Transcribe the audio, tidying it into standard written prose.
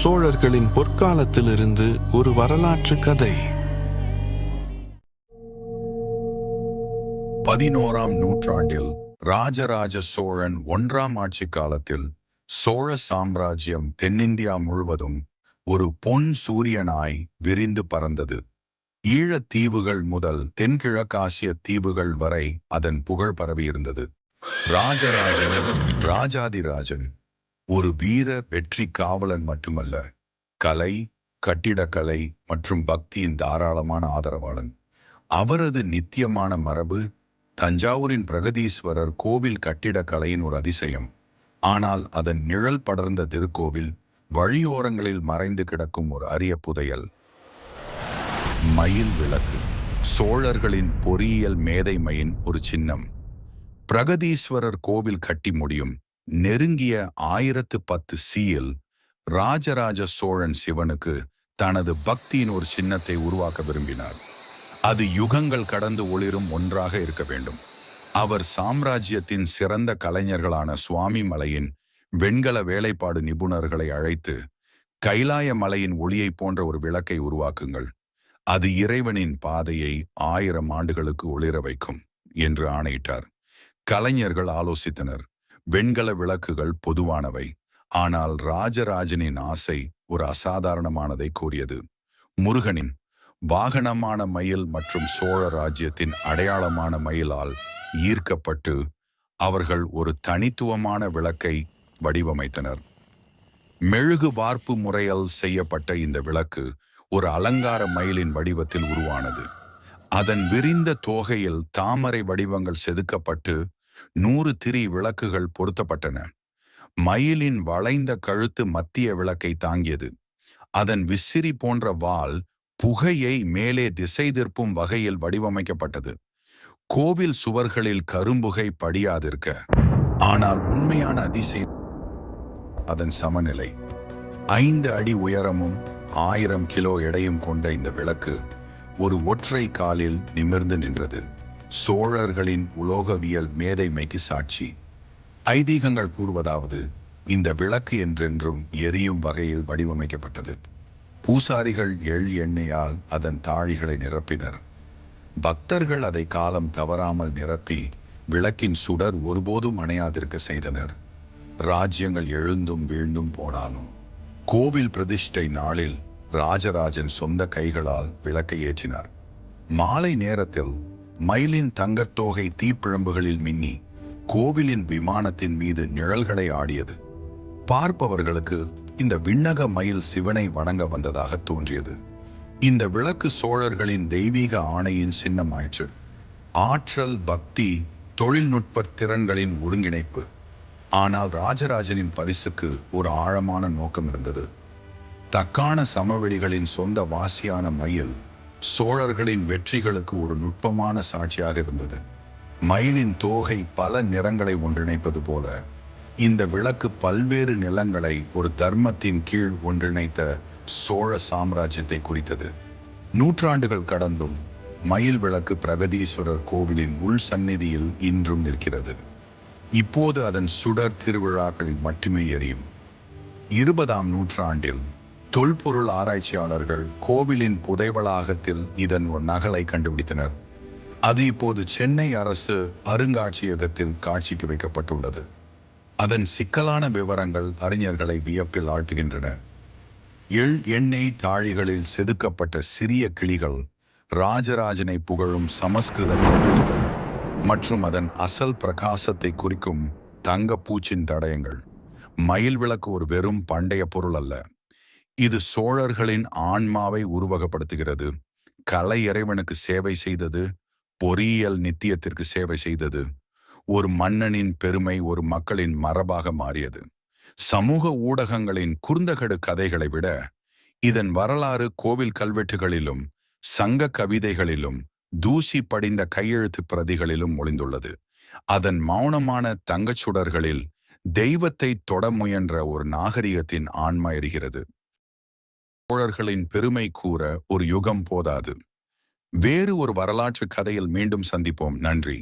சோழர்களின் பொற்காலத்திலிருந்து ஒரு வரலாற்று கதை. 11ஆம் நூற்றாண்டில் ராஜராஜ சோழன் 1ஆம் ஆட்சி காலத்தில் சோழ சாம்ராஜ்யம் தென்னிந்தியா முழுவதும் ஒரு பொன் சூரியனாய் விரிந்து பறந்தது. ஈழத் தீவுகள் முதல் தென்கிழக்காசிய தீவுகள் வரை அதன் புகழ் பரவியிருந்தது. ராஜராஜன் ராஜாதிராஜன் ஒரு வீர வெற்றி காவலன் மட்டுமல்ல, கலை, கட்டிடக்கலை மற்றும் பக்தியின் தாராளமான ஆதரவாளன். அவரது நித்தியமான மரபு தஞ்சாவூரின் பிரகதீஸ்வரர் கோவில் கட்டிடக்கலையின் ஒரு அதிசயம். ஆனால் அதன் நிழல் படர்ந்த திருக்கோவில் வழியோரங்களில் மறைந்து கிடக்கும் ஒரு அரிய புதையல். மயில் விளக்கு, சோழர்களின் பொறியியல் மேதைமையின் ஒரு சின்னம். பிரகதீஸ்வரர் கோவில் கட்டி முடியும் நெருங்கிய 1010 சியில் ராஜராஜ சோழன் சிவனுக்கு தனது பக்தியின் ஒரு சின்னத்தை உருவாக்க விரும்பினார். அது யுகங்கள் கடந்து ஒளிரும் ஒன்றாக இருக்க வேண்டும். அவர் சாம்ராஜ்யத்தின் சிறந்த கலைஞர்களான சுவாமி மலையின் வெண்கல வேலைப்பாடு நிபுணர்களை அழைத்து, கைலாய மலையின் ஒளியை போன்ற ஒரு விளக்கை உருவாக்குங்கள், அது இறைவனின் பாதையை 1000 ஆண்டுகளுக்கு ஒளிர வைக்கும் என்று ஆணையிட்டார். கலைஞர்கள் ஆலோசித்தனர். வெண்கல விளக்குகள் பொதுவானவை, ஆனால் ராஜராஜனின் ஆசை ஒரு அசாதாரணமானதை கூறியது. முருகனின் வாகனமான மயில் மற்றும் சோழ ராஜ்யத்தின் அடையாளமான மயிலால் ஈர்க்கப்பட்டு அவர்கள் ஒரு தனித்துவமான விளக்கை வடிவமைத்தனர். மெழுகு வார்ப்பு முறையால் செய்யப்பட்ட இந்த விளக்கு ஒரு அலங்கார மயிலின் வடிவத்தில் உருவானது. அதன் விரிந்த தோகையில் தாமரை வடிவங்கள் செதுக்கப்பட்டு 100 திரி விளக்குகள் பொருத்தப்பட்டன. மயிலின் வளைந்த கழுத்து மத்திய விளக்கை தாங்கியது. அதன் விசிறி போன்ற வால் புகையை மேலே திசை திருப்பும் வகையில் வடிவமைக்கப்பட்டது. கோவில் சுவர்களில் கரும்புகை படியாதிருக்க. ஆனால் உண்மையான அதிசயம் அதன் சமநிலை. 5 அடி உயரமும் 1000 கிலோ எடையும் கொண்ட இந்த விளக்கு ஒரு ஒற்றை காலில் நிமிர்ந்து நின்றது. சோழர்களின் உலோகவியல் மேதைமைக்கு சாட்சி. ஐதீகங்கள் கூறுவதாவது, இந்த விளக்கு என்றென்றும் எரியும் வகையில் வடிவமைக்கப்பட்டது. பூசாரிகள் எண்ணெயால் அதன் தாழிகளை நிரப்பினர். பக்தர்கள் அதை காலம் தவறாமல் நிரப்பி விளக்கின் சுடர் ஒருபோதும் அணையாதிருக்க செய்தனர். ராஜ்யங்கள் எழுந்தும் வீழ்ந்தும் போனாலும் கோவில் பிரதிஷ்டை நாளில் ராஜராஜன் சொந்த கைகளால் விளக்கை ஏற்றினார். மாலை நேரத்தில் மயிலின் தங்கத்தோகை தீப்பிழம்புகளில் மின்னி கோவிலின் விமானத்தின் மீது நிழல்களை ஆடியது. பார்ப்பவர்களுக்கு இந்த விண்ணக மயில் சிவனை வணங்க வந்ததாக தோன்றியது. இந்த விளக்கு சோழர்களின் தெய்வீக ஆணையின் சின்னமாயிற்று. ஆற்றல், பக்தி, தொழில்நுட்ப திறன்களின் ஒருங்கிணைப்பு. ஆனால் ராஜராஜனின் பரிசுக்கு ஒரு ஆழமான நோக்கம் இருந்தது. தக்கான சமவெளிகளின் சொந்த வாசியான மயில் சோழர்களின் வெற்றிகளுக்கு ஒரு நுட்பமான சாட்சியாக இருந்தது. மயிலின் தோகை பல நிறங்களை ஒன்றிணைப்பது போல இந்த விளக்கு பல்வேறு நிலங்களை ஒரு தர்மத்தின் கீழ் ஒன்றிணைத்த சோழ சாம்ராஜ்யத்தை குறித்தது. நூற்றாண்டுகள் கடந்தும் மயில் விளக்கு பிரகதீஸ்வரர் கோவிலின் உள் சந்நிதியில் இன்றும் நிற்கிறது. இப்போது அதன் சுடர் திருவிழாக்களில் மட்டுமே எரியும். 20ஆம் நூற்றாண்டில் தொல்பொருள் ஆராய்ச்சியாளர்கள் கோவிலின் புதைவளாகத்தில் இதன் ஒரு நகலை கண்டுபிடித்தனர். அது இப்போது சென்னை அரசு அருங்காட்சியகத்தில் காட்சிக்கு வைக்கப்பட்டுள்ளது. அதன் சிக்கலான விவரங்கள் அறிஞர்களை வியப்பில் ஆழ்த்துகின்றன. எண்ணெய் தாழிகளில் செதுக்கப்பட்ட சிறிய கிளிகள், ராஜராஜனை புகழும் சமஸ்கிருத கல்வெட்டுகள் மற்றும் அதன் அசல் பிரகாசத்தை குறிக்கும் தங்க பூச்சின் தடயங்கள். மயில் விளக்கு ஒரு வெறும் பண்டைய பொருள் அல்ல. இது சோழர்களின் ஆன்மாவை உருவகப்படுத்துகிறது. கலை இறைவனுக்கு சேவை செய்தது, பொறியியல் நித்தியத்திற்கு சேவை செய்தது. ஒரு மன்னனின் பெருமை ஒரு மக்களின் மரபாக மாறியது. சமூக ஊடகங்களின் குறுந்தகடு கதைகளை விட இதன் வரலாறு கோவில் கல்வெட்டுகளிலும் சங்க கவிதைகளிலும் தூசி படிந்த கையெழுத்து பிரதிகளிலும் ஒளிந்துள்ளது. அதன் மௌனமான தங்கச்சுடர்களில் தெய்வத்தை தொட முயன்ற ஒரு நாகரிகத்தின் ஆன்மா எரிகிறது. சோழர்களின் பெருமை கூற ஒரு யுகம் போதாது. வேறு ஒரு வரலாற்று கதையில் மீண்டும் சந்திப்போம். நன்றி.